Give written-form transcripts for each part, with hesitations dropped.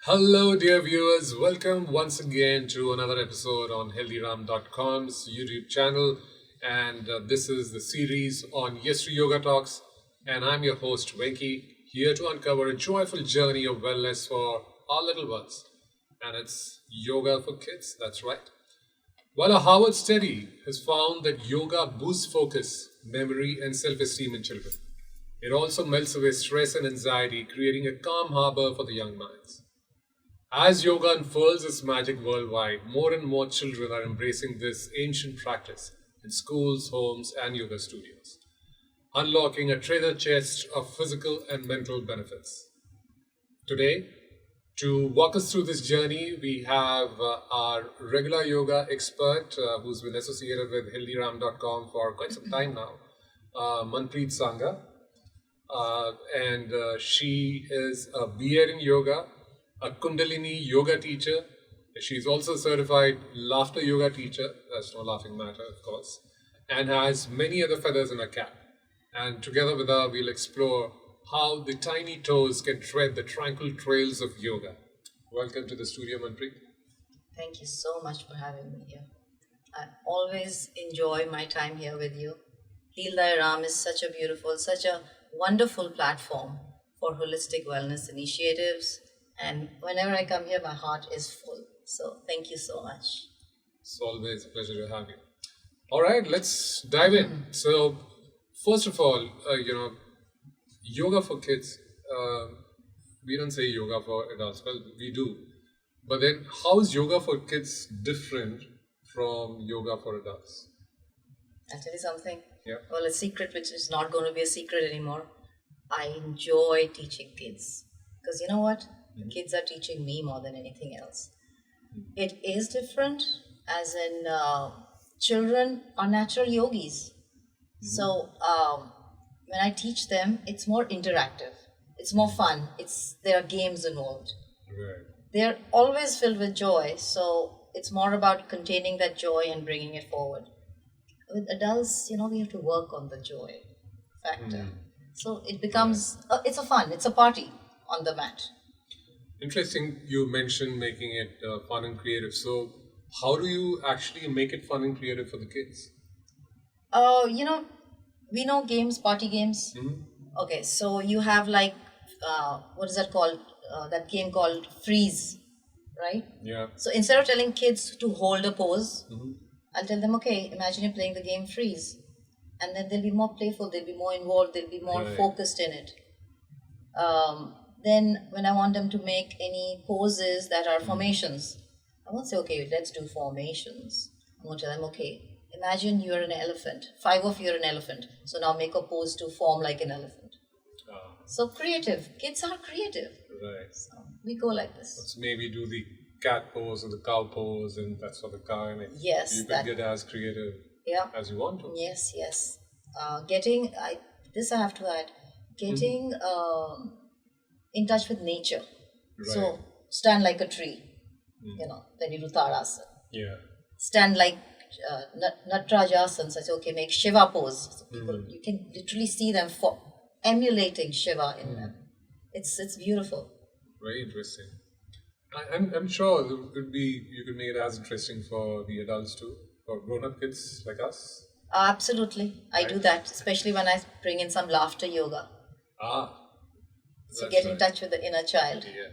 Hello, dear viewers. Welcome once again to another episode on HealThyRam.com's YouTube channel. And this is the series on Yes to Yoga Talks. And I'm your host, Venki, here to uncover a joyful journey of wellness for our little ones. And it's yoga for kids, that's right. Well, a Harvard study has found that yoga boosts focus, memory, and self esteem in children. It also melts away stress and anxiety, creating a calm harbor for the young minds. As yoga unfurls its magic worldwide, more and more children are embracing this ancient practice in schools, homes, and yoga studios, unlocking a treasure chest of physical and mental benefits. Today, to walk us through this journey, we have our regular yoga expert who's been associated with HealThyRam.com for quite some time now, Manpreet Sangha. And she is a BA in yoga, a Kundalini yoga teacher. She's also a certified laughter yoga teacher. That's no laughing matter, of course. And has many other feathers in her cap. And together with her, we'll explore how the tiny toes can tread the tranquil trails of yoga. Welcome to the studio, Manpreet. Thank you so much for having me here. I always enjoy my time here with you. HealThyRam is such a wonderful platform for holistic wellness initiatives. And whenever I come here, my heart is full. So thank you so much. It's always a pleasure to have you. All right, let's dive in. So, first of all, yoga for kids. We don't say yoga for adults. Well, we do. But then, how is yoga for kids different from yoga for adults? I'll tell you something. Yeah. Well, a secret which is not going to be a secret anymore. I enjoy teaching kids. Because you know what? The kids are teaching me more than anything else. It is different, as in children are natural yogis. So when I teach them, it's more interactive. It's more fun. There are games involved. Right. They're always filled with joy. So it's more about containing that joy and bringing it forward. With adults, we have to work on the joy factor. So it becomes, it's a party on the mat. Interesting, you mentioned making it fun and creative. So, how do you actually make it fun and creative for the kids? We know games, party games. Okay, so you have what is that called? That game called freeze, right? Yeah. So instead of telling kids to hold a pose, I'll tell them, okay, imagine you're playing the game freeze. And then they'll be more playful, they'll be more involved, they'll be more focused in it. Then when I want them to make any poses that are formations, I won't say, okay, let's do formations. I'm going to tell them, okay, imagine you're an elephant. 5 of you are an elephant. So now make a pose to form like an elephant. So creative. Kids are creative. Right. So we go like this. Let's maybe do the cat pose or the cow pose, and that's for the cow. And Yes. you can get as creative as you want to. Yes. This I have to add. Getting in touch with nature. Right. So stand like a tree. Then you do Tadasana. Yeah. Stand like Natrajasana. So I say, okay, make Shiva pose. So people, you can literally see them emulating Shiva in them. It's beautiful. Very interesting. I'm sure you could make it as interesting for the adults too, for grown-up kids like us. Absolutely. I do that, especially when I bring in some laughter yoga. So get in touch with the inner child. Yeah.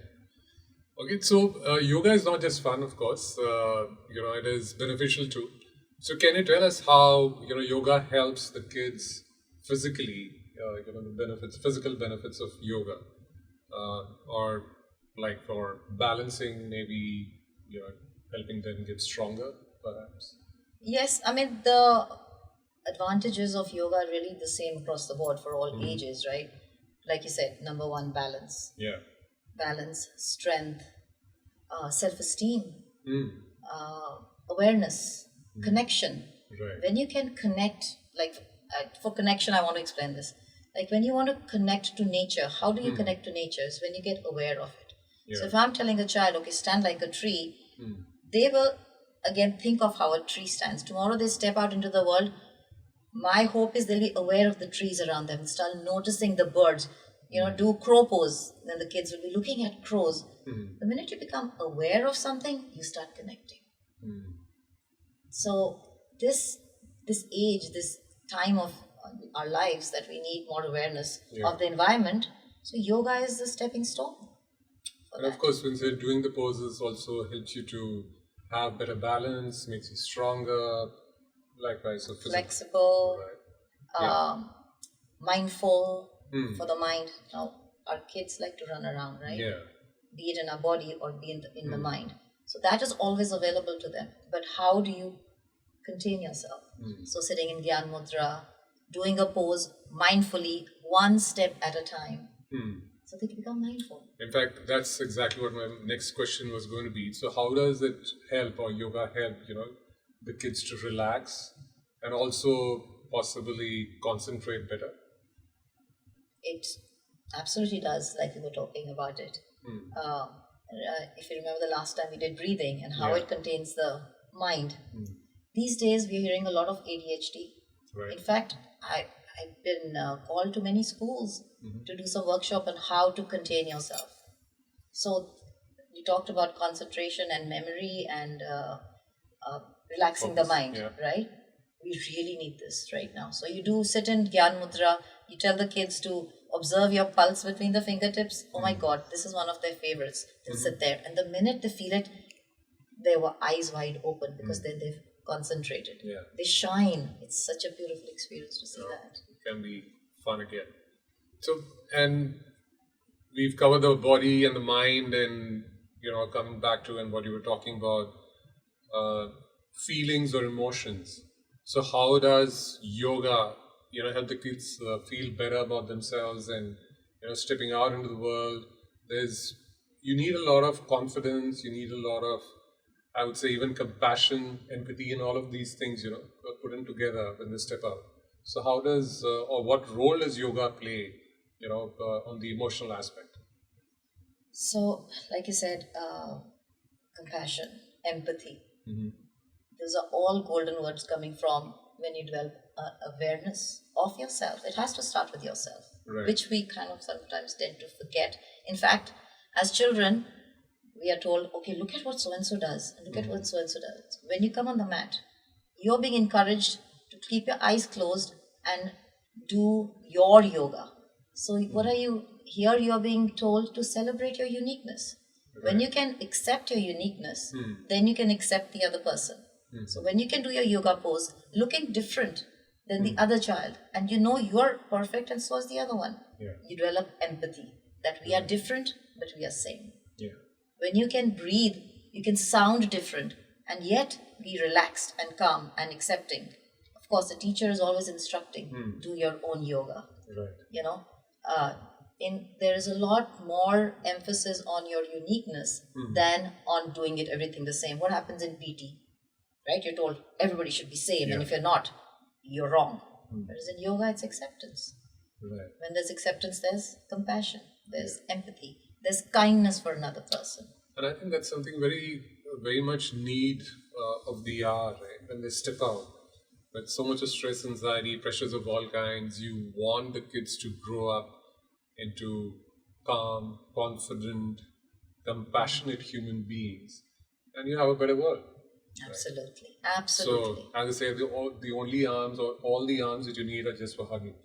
Okay, so yoga is not just fun, of course. It is beneficial too. So can you tell us how yoga helps the kids physically? The physical benefits of yoga, or like for balancing, maybe helping them get stronger, perhaps. Yes, I mean the advantages of yoga are really the same across the board for all ages, right? Like you said, number one, balance. Yeah. Balance, strength, self-esteem, awareness, connection. Right. When you can connect, for connection, I want to explain this. Like when you want to connect to nature, how do you connect to nature? It's when you get aware of it. Yeah. So if I'm telling a child, okay, stand like a tree, they will again think of how a tree stands. Tomorrow they step out into the world. My hope is they'll be aware of the trees around them, start noticing the birds. Do crow pose. Then the kids will be looking at crows. The minute you become aware of something, you start connecting. So this age, this time of our lives that we need more awareness of the environment. So yoga is the stepping stone. And of course, when you're doing the poses, also helps you to have better balance, makes you stronger. Likewise, so flexible, right. mindful for the mind. Now, our kids like to run around, right? Yeah. Be it in our body or be in the mind. So that is always available to them. But how do you contain yourself? So sitting in Dhyan Mudra, doing a pose mindfully, one step at a time. So they can become mindful. In fact, that's exactly what my next question was going to be. So how does it help, or yoga help, the kids to relax and also possibly concentrate better? It absolutely does, like we were talking about it. If you remember the last time we did breathing and how it contains the mind. These days we're hearing a lot of ADHD. Right. In fact, I've been called to many schools to do some workshop on how to contain yourself. So you talked about concentration and memory and relaxing the mind, right? We really need this right now. So you do sit in Gyan Mudra, you tell the kids to observe your pulse between the fingertips. Oh my God, this is one of their favorites. They'll sit there, and the minute they feel it, their eyes wide open because then they've concentrated. Yeah. They shine. It's such a beautiful experience to see that. It can be fun again. So, and we've covered the body and the mind, and coming back to and what you were talking about, feelings or emotions. So how does yoga help the kids feel better about themselves and stepping out into the world? You need a lot of confidence, you need a lot of, I would say, even compassion, empathy, and all of these things put in together when they step out. So how does or what role does yoga play on the emotional aspect? So, like you said, compassion, empathy. Those are all golden words coming from when you develop awareness of yourself. It has to start with yourself, which we kind of sometimes tend to forget. In fact, as children, we are told, okay, look at what so-and-so does, and look at what so-and-so does. When you come on the mat, you're being encouraged to keep your eyes closed and do your yoga. So what are you, here you're being told to celebrate your uniqueness. When you can accept your uniqueness, then you can accept the other person. So when you can do your yoga pose looking different than the other child, and you're perfect and so is the other one, you develop empathy that we are different but we are same. When you can breathe, you can sound different and yet be relaxed and calm and accepting. Of course, the teacher is always instructing, do your own yoga. There is a lot more emphasis on your uniqueness than on doing everything the same. What happens in PT? Right? You're told everybody should be same, and if you're not, you're wrong. Whereas in yoga, it's acceptance. When there's acceptance, there's compassion, there's empathy, there's kindness for another person. And I think that's something very, very much need of the hour, right? When they step out with so much of stress, anxiety, pressures of all kinds, you want the kids to grow up into calm, confident, compassionate human beings, and you have a better world. Absolutely, absolutely. So, as I say, the only arms or all the arms that you need are just for hugging,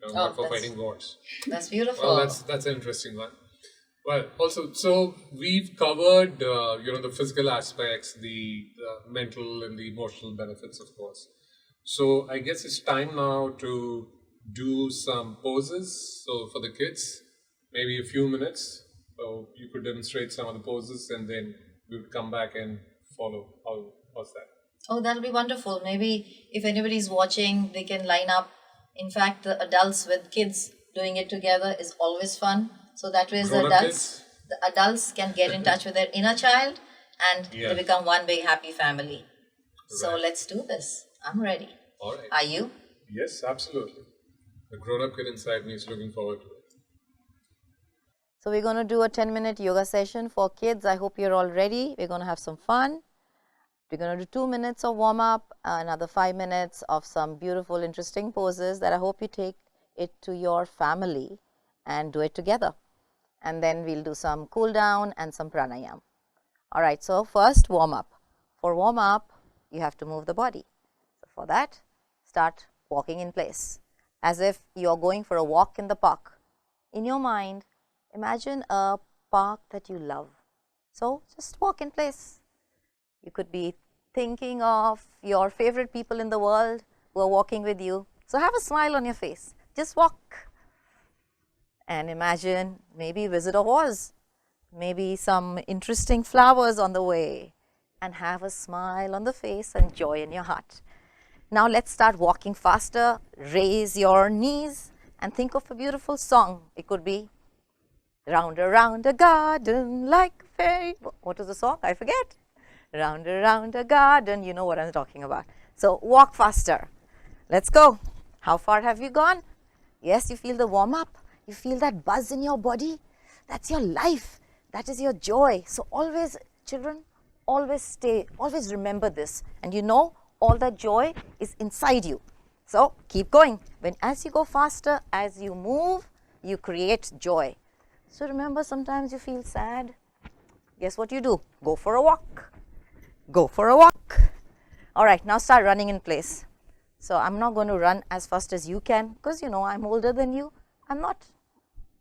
not for fighting gods. That's beautiful. Well, that's an interesting one. Well, also, so we've covered, the physical aspects, the mental and the emotional benefits, of course. So I guess it's time now to do some poses. So for the kids, maybe a few minutes. So you could demonstrate some of the poses, and then we would come back and follow. How's that? Oh, that'll be wonderful. Maybe if anybody's watching, they can line up. In fact, the adults with kids doing it together is always fun. So that way the adults can get in touch with their inner child, and they become one big happy family. So let's do this. I'm ready. All right. Are you? Yes, absolutely. The grown-up kid inside me is looking forward to it. So we're going to do a 10-minute yoga session for kids. I hope you're all ready. We're going to have some fun. We're going to do 2 minutes of warm-up, another 5 minutes of some beautiful, interesting poses that I hope you take it to your family and do it together. and then we'll do some cool down and some pranayam. All right, so first warm up. For warm up, you have to move the body. So for that, start walking in place as if you're going for a walk in the park. In your mind, imagine a park that you love. So just walk in place. You could be thinking of your favorite people in the world who are walking with you. So have a smile on your face. Just walk. And imagine maybe visit a horse, maybe some interesting flowers on the way, and have a smile on the face and joy in your heart. Now let's start walking faster. Raise your knees and think of a beautiful song. It could be round around a garden like a fairy. What was the song? I forget. Round around a garden. You know what I'm talking about. So walk faster. Let's go. How far have you gone? Yes, you feel the warm up. You feel that buzz in your body. That's your life. That is your joy. So always, children, always remember this. And you know, all that joy is inside you. So keep going. As you go faster, as you move, you create joy. So remember, sometimes you feel sad. Guess what you do? Go for a walk. Go for a walk. All right, now start running in place. So I'm not going to run as fast as you can because, you know, I'm older than you. I'm not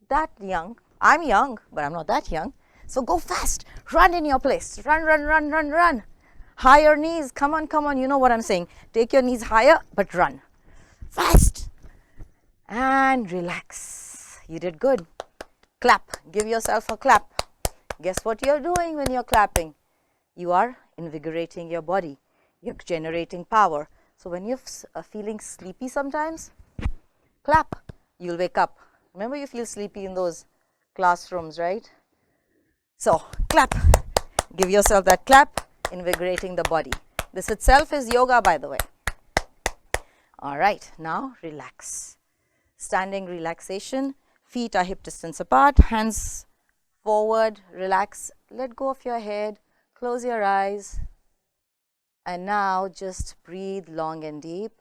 that young. I'm young, but I'm not that young. So go fast. Run in your place. Run, run, run, run, run. Higher knees. Come on, come on. You know what I'm saying. Take your knees higher, but run. Fast. And relax. You did good. Clap. Give yourself a clap. Guess what you're doing when you're clapping? You are invigorating your body. You're generating power. So when you're feeling sleepy sometimes, clap. You'll wake up. Remember, you feel sleepy in those classrooms, right? So clap. Give yourself that clap, invigorating the body. This itself is yoga, by the way. All right, now relax. Standing relaxation. Feet are hip distance apart, hands forward, relax. Let go of your head. Close your eyes. And now just breathe long and deep.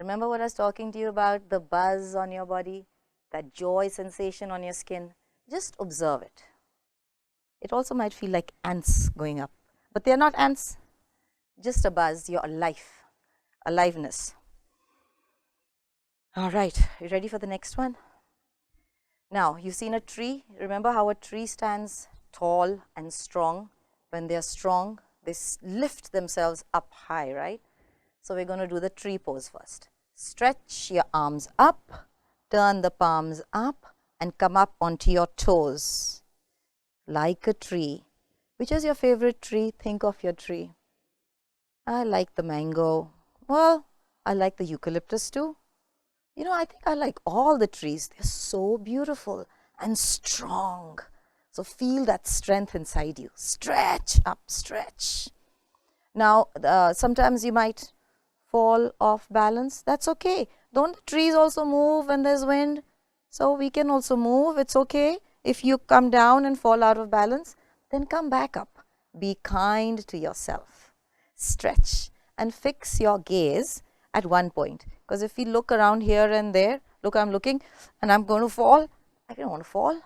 Remember what I was talking to you about? The buzz on your body, that joy sensation on your skin. Just observe it. It also might feel like ants going up, but they're not ants. Just a buzz, you're alive, aliveness. All right, you ready for the next one? Now, you've seen a tree. Remember how a tree stands tall and strong? When they're strong, they lift themselves up high, right? So we're going to do the tree pose first. Stretch your arms up, turn the palms up, and come up onto your toes like a tree. Which is your favorite tree? Think of your tree. I like the mango. Well, I like the eucalyptus too. You know, I think I like all the trees. They're so beautiful and strong. So feel that strength inside you. Stretch up, stretch. Now, sometimes you might fall off balance. That's okay. Don't the trees also move when there's wind? So we can also move. It's okay. If you come down and fall out of balance, then come back up. Be kind to yourself. Stretch and fix your gaze at one point. Because if we look around here and there, look, I'm looking and I'm going to fall. I don't want to fall.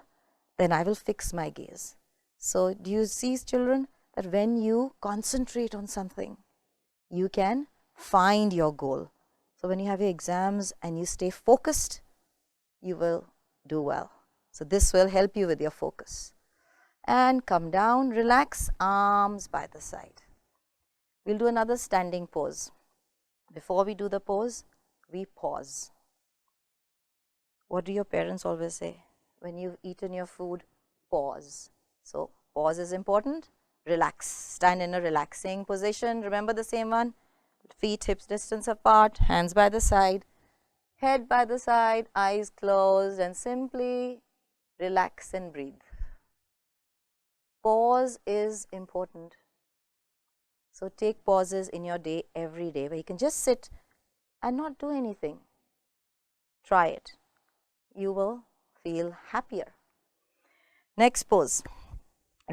Then I will fix my gaze. So do you see, children, that when you concentrate on something, you can find your goal. So when you have your exams and you stay focused, you will do well. So this will help you with your focus. And come down, relax, arms by the side. We'll do another standing pose. Before we do the pose, we pause. What do your parents always say? When you've eaten your food, pause. So pause is important. Relax. Stand in a relaxing position. Remember the same one. Feet hips distance apart, hands by the side, head by the side, eyes closed, and simply relax and breathe. Pause is important. So take pauses in your day every day where you can just sit and not do anything. Try it. You will feel happier. Next pose.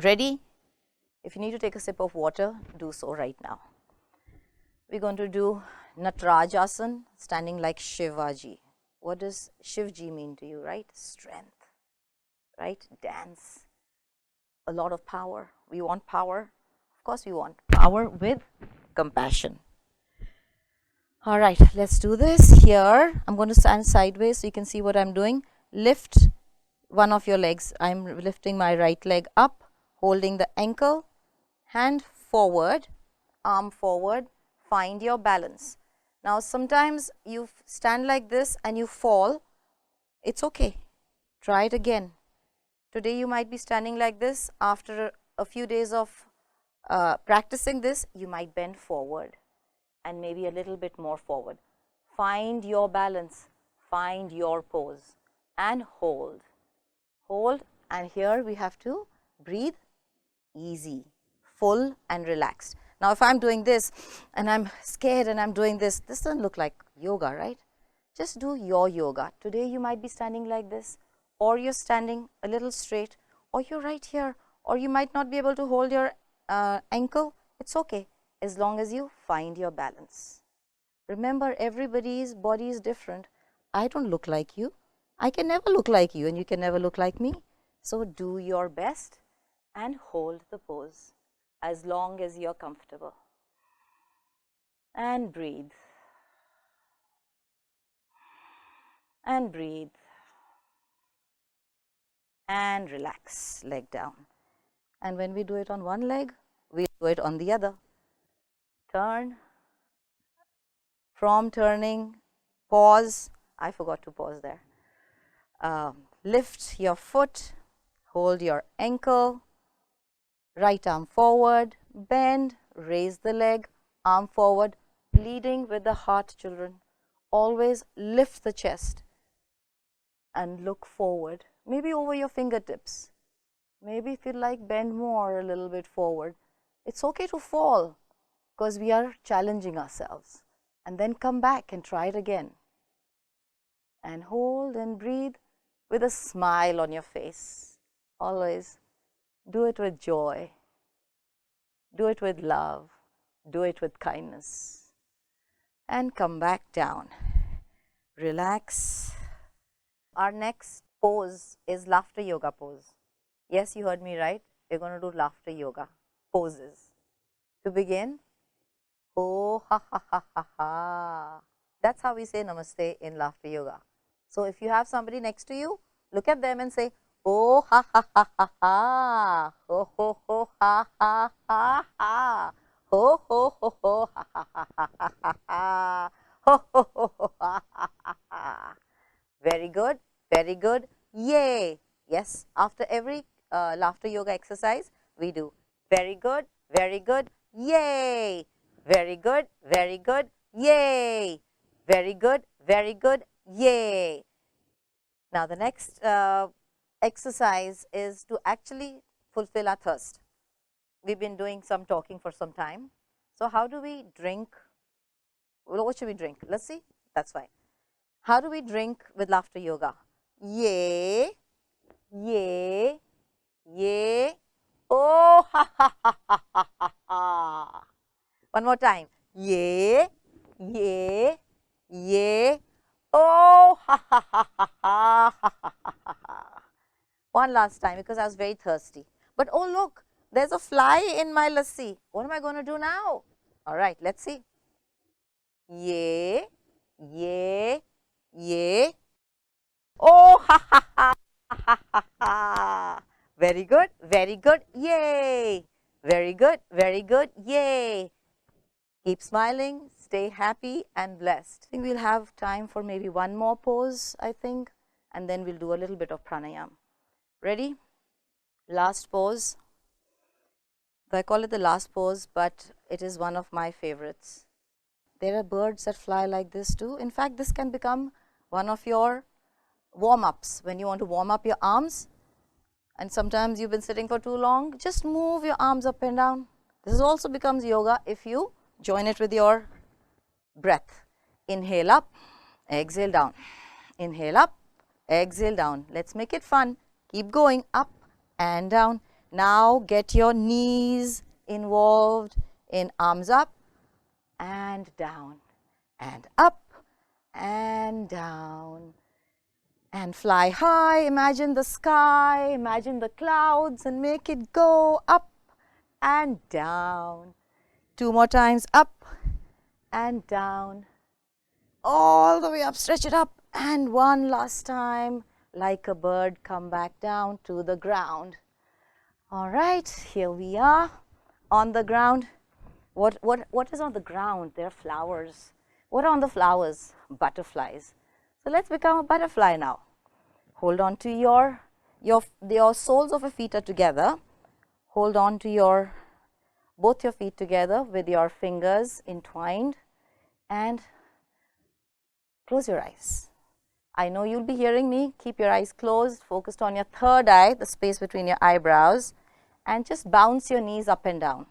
Ready? If you need to take a sip of water, do so right now. We're going to do Natarajasana, standing like Shivaji. What does Shivji mean to you, right? Strength. right? Dance. A lot of power. We want power. Of course, we want power with compassion. All right, let's do this. Here, I'm going to stand sideways so you can see what I'm doing. Lift one of your legs. I'm lifting my right leg up, holding the ankle, hand forward, arm forward, find your balance. Now, sometimes you stand like this and you fall. It's okay. Try it again. Today, you might be standing like this. After a few days of practicing this, you might bend forward and maybe a little bit more forward. Find your balance, find your pose and hold. Hold, and here we have to breathe easy, full and relaxed. Now, if I'm doing this and I'm scared and I'm doing this doesn't look like yoga, right? Just do your yoga. Today you might be standing like this, or you're standing a little straight, or you're right here, or you might not be able to hold your ankle. It's okay, as long as you find your balance. Remember, everybody's body is different. I don't look like you. I can never look like you, and you can never look like me. So do your best and hold the pose as long as you're comfortable. And breathe. And breathe. And relax, leg down. And when we do it on one leg, we do it on the other. Turn. From turning, pause. I forgot to pause there. Lift your foot, hold your ankle, right arm forward, bend, raise the leg, arm forward, leading with the heart, children. Always lift the chest and look forward, maybe over your fingertips. Maybe if you like, bend more a little bit forward. It's okay to fall because we are challenging ourselves. And then come back and try it again. And hold and breathe with a smile on your face. Always do it with joy. Do it with love. Do it with kindness. And come back down. Relax. Our next pose is laughter yoga pose. Yes, you heard me right. We're going to do laughter yoga poses. To begin, oh, ha, ha, ha, ha, ha. That's how we say namaste in laughter yoga. So if you have somebody next to you, look at them and say, oh, ha, ha, ha, ha, ha. Ho, ho, ho, ha, ha, ha, ha. Ho, ho, ho, ho, ha, ha, ha, ha, ha, ha. Ho, ho, ho, ho, ha, ha, ha, ha. Very good, very good. Yay. Yes, after every laughter yoga exercise, we do very good, yay. Very good, yay. Very good, yay. Now, the next exercise is to actually fulfill our thirst. We've been doing some talking for some time. So, how do we drink? Well, what should we drink? Let's see. That's fine. How do we drink with laughter yoga? Yay, yay, yay. Oh, ha, ha, ha, ha, ha, ha, ha. One more time. Yay, yay, yay. Oh, ha, ha, ha, ha, ha, ha, ha, ha. One last time because I was very thirsty. But oh, look, there's a fly in my lassi. What am I going to do now? All right, let's see. Yay, yay, yay. Oh, ha, ha, ha, ha, ha, ha. Very good, yay. Very good, yay. Keep smiling, stay happy and blessed. I think we'll have time for maybe one more pose, I think, and then we'll do a little bit of pranayam. Ready? Last pose. So I call it the last pose, but it is one of my favorites. There are birds that fly like this too. In fact, this can become one of your warm-ups. When you want to warm up your arms, and sometimes you've been sitting for too long, just move your arms up and down. This also becomes yoga if you join it with your breath. Inhale up, exhale down. Inhale up, exhale down. Let's make it fun. Keep going up and down. Now get your knees involved in arms up and down and up and down And fly high, imagine the sky, imagine the clouds and make it go up and down. 2 more times, up and down. All the way up, stretch it up. And one last time, like a bird, come back down to the ground. All right, here we are on the ground. What is on the ground? There are flowers. What are on the flowers? Butterflies. So let's become a butterfly now. Hold on to your soles of your feet are together. Hold on to both your feet together with your fingers entwined and close your eyes. I know you'll be hearing me. Keep your eyes closed, focused on your third eye, the space between your eyebrows, and just bounce your knees up and down.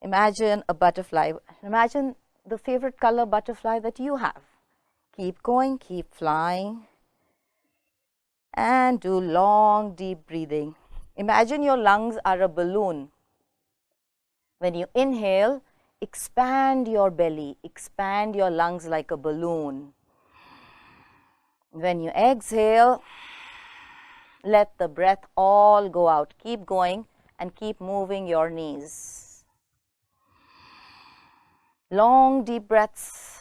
Imagine a butterfly. Imagine the favorite color butterfly that you have. Keep going, keep flying, and do long, deep breathing. Imagine your lungs are a balloon. When you inhale, expand your belly, expand your lungs like a balloon. When you exhale, let the breath all go out. Keep going and keep moving your knees. Long, deep breaths.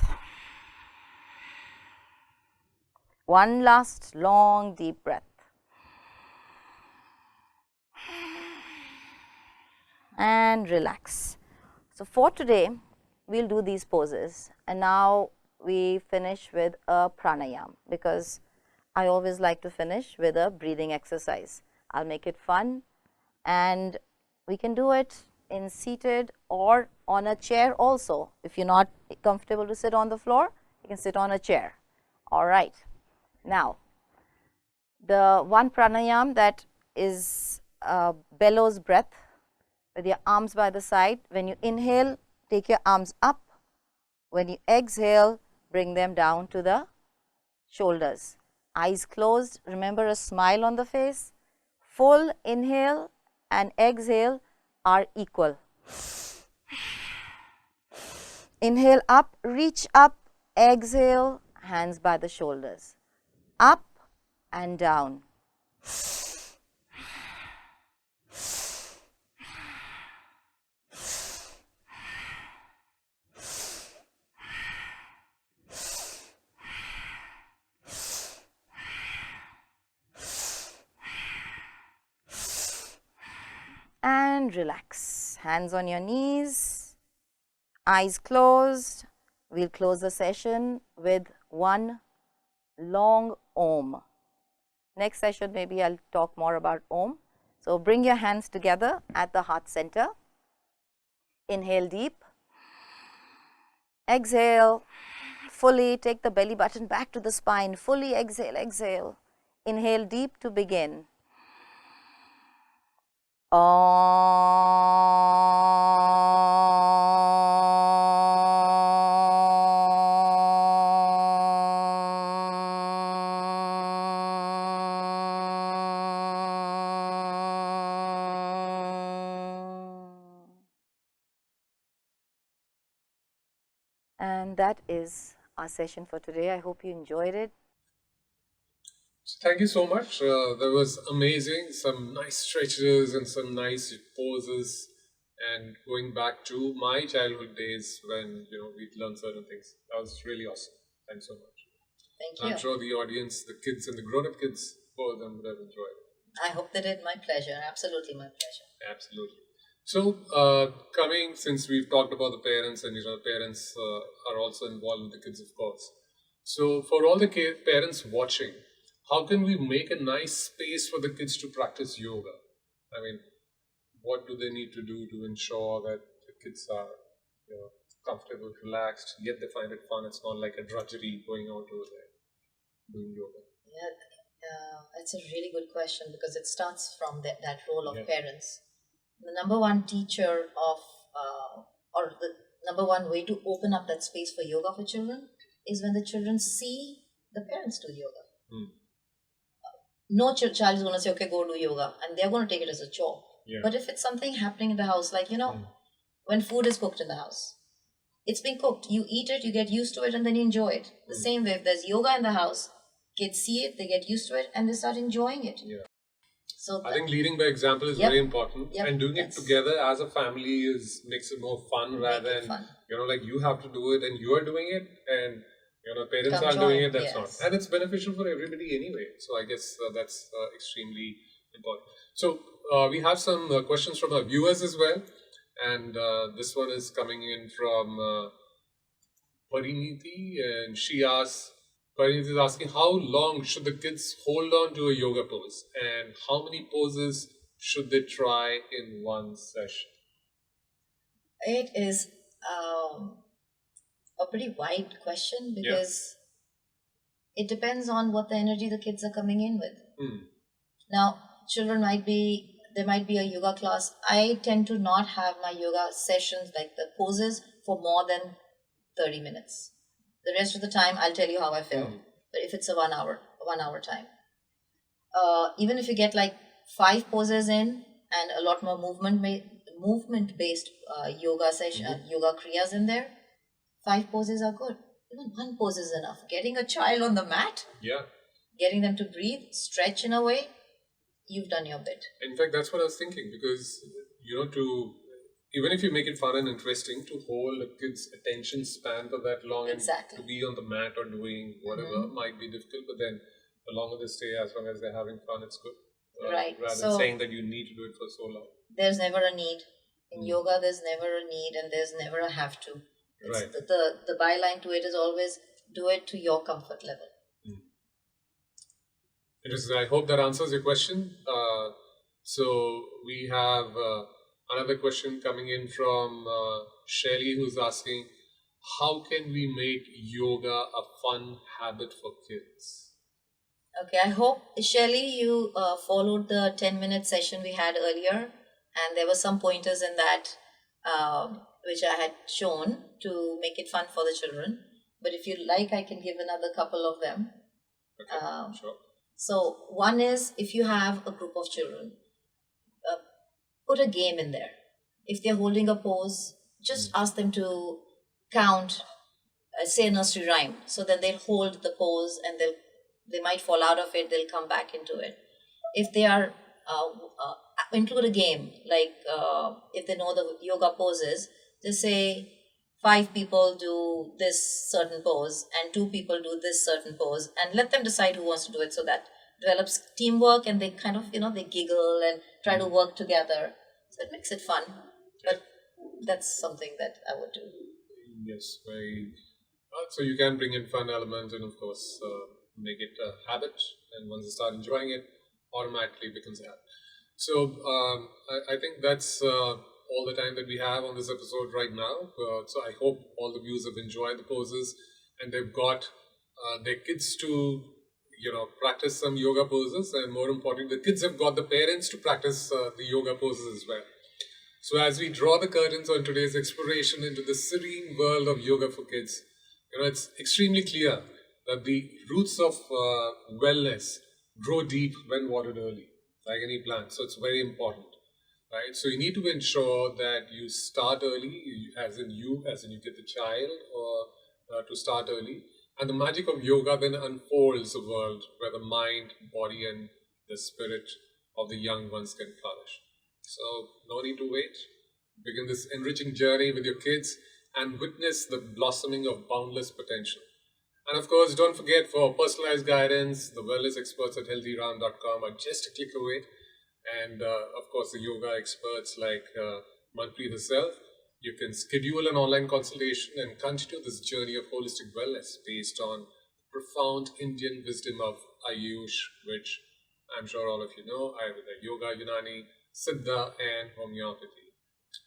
One last long, deep breath. And relax. So for today, we'll do these poses. And now we finish with a pranayam, because I always like to finish with a breathing exercise. I'll make it fun, and we can do it in seated or on a chair also. If you're not comfortable to sit on the floor, you can sit on a chair. All right. Now, the one pranayam that is bellows breath with your arms by the side. When you inhale, take your arms up. When you exhale, bring them down to the shoulders. Eyes closed. Remember a smile on the face. Full inhale and exhale are equal. Inhale up, reach up, exhale, hands by the shoulders. Up and down. And relax. Hands on your knees, eyes closed. We'll close the session with one long Om. Next session, maybe I'll talk more about Om. So bring your hands together at the heart center. Inhale deep. Exhale. Fully take the belly button back to the spine. Fully exhale, exhale. Inhale deep to begin. And that is our session for today. I hope you enjoyed it. So thank you so much. That was amazing. Some nice stretches and some nice poses. And going back to my childhood days when we'd learn certain things. That was really awesome. Thanks so much. Thank you. I'm sure the audience, the kids and the grown-up kids, both of them would have enjoyed it. I hope they did. My pleasure. Absolutely my pleasure. Absolutely. So, since we've talked about the parents, and parents are also involved with the kids, of course. So, for all the parents watching, how can we make a nice space for the kids to practice yoga? I mean, what do they need to do to ensure that the kids are comfortable, relaxed, yet they find it fun? It's not like a drudgery going out over there doing yoga. Yeah, it's a really good question, because it starts from that role of parents. The number one teacher of, or the number one way to open up that space for yoga for children is when the children see the parents do yoga. No child is going to say, okay, go do yoga, and they're going to take it as a chore. Yeah. But if it's something happening in the house, like, when food is cooked in the house, it's being cooked, you eat it, you get used to it, and then you enjoy it. The same way, if there's yoga in the house, Kids see it, they get used to it, and they start enjoying it. Yeah. So I think leading by example is Yep. very important, Yep. and doing it That's- together as a family makes it more fun rather it than fun. like you have to do it and you are doing it, and parents Come aren't doing join, it. That's yes. not, and it's beneficial for everybody anyway. So I guess that's extremely important. So we have some questions from our viewers as well, and this one is coming in from Pariniti, and she asks. Pariniti is asking, how long should the kids hold on to a yoga pose, and how many poses should they try in one session? it is a pretty wide question because it depends on what the energy the kids are coming in with. Now, children there might be a yoga class. I tend to not have my yoga sessions, like the poses, for more than 30 minutes. The rest of the time, I'll tell you how I feel. But if it's a 1 hour time, even if you get like 5 poses in and a lot more movement-based yoga session, yoga kriyas in there, 5 poses are good. Even 1 pose is enough. Getting a child on the mat, getting them to breathe, stretch in a way, you've done your bit. In fact, that's what I was thinking, because even if you make it fun and interesting, to hold a kid's attention span for that long Exactly. and to be on the mat or doing whatever might be difficult, but then the longer they stay, as long as they're having fun, it's good. Right. Rather So than saying that you need to do it for so long. there's never a need. In yoga, there's never a need and there's never a have to. Right. The byline to it is always do it to your comfort level. Interesting. I hope that answers your question. So we have another question coming in from Shelly, who's asking, how can we make yoga a fun habit for kids? Okay, I hope, Shelly, you followed the 10-minute session we had earlier, and there were some pointers in that which I had shown to make it fun for the children. But if you like, I can give another couple of them. Okay, sure. So one is, if you have a group of children, put a game in there. If they're holding a pose, just ask them to count, say a nursery rhyme. So then they'll hold the pose and they might fall out of it, they'll come back into it. If they are, include a game, like if they know the yoga poses, just say 5 people do this certain pose and 2 people do this certain pose, and let them decide who wants to do it, so that develops teamwork and they kind of, they giggle and try to work together. So it makes it fun. But that's something that I would do. Yes, very. So you can bring in fun elements and, of course, make it a habit. And once you start enjoying it, automatically becomes a habit. So I think that's all the time that we have on this episode right now. So I hope all the viewers have enjoyed the poses and they've got their kids to, practice some yoga poses. And more importantly, the kids have got the parents to practice the yoga poses as well. So as we draw the curtains on today's exploration into the serene world of yoga for kids, it's extremely clear that the roots of wellness grow deep when watered early, like any plant. So it's very important, right? So you need to ensure that you start early, as in you get the child, or to start early. And the magic of yoga then unfolds a world where the mind, body, and the spirit of the young ones can flourish. So no need to wait. Begin this enriching journey with your kids and witness the blossoming of boundless potential. And of course, don't forget, for personalized guidance, the wellness experts at HealThyRam.com are just a click away. And of course, the yoga experts like Manpreet herself. You can schedule an online consultation and continue this journey of holistic wellness based on profound Indian wisdom of Ayush, which I'm sure all of you know, Ayurveda, Yoga, Unani, Siddha, and Homeopathy.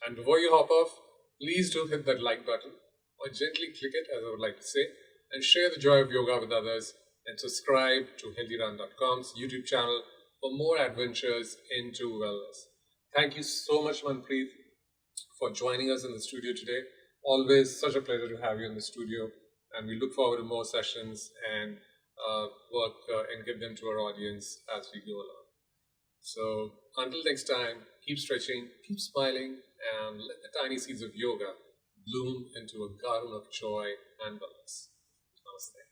And before you hop off, please do hit that like button, or gently click it, as I would like to say, and share the joy of yoga with others, and subscribe to HealThyRam.com's YouTube channel for more adventures into wellness. Thank you so much, Manpreet, for joining us in the studio today. Always such a pleasure to have you in the studio, and we look forward to more sessions and work and give them to our audience as we go along. So until next time, keep stretching, keep smiling, and let the tiny seeds of yoga bloom into a garden of joy and wellness. Namaste.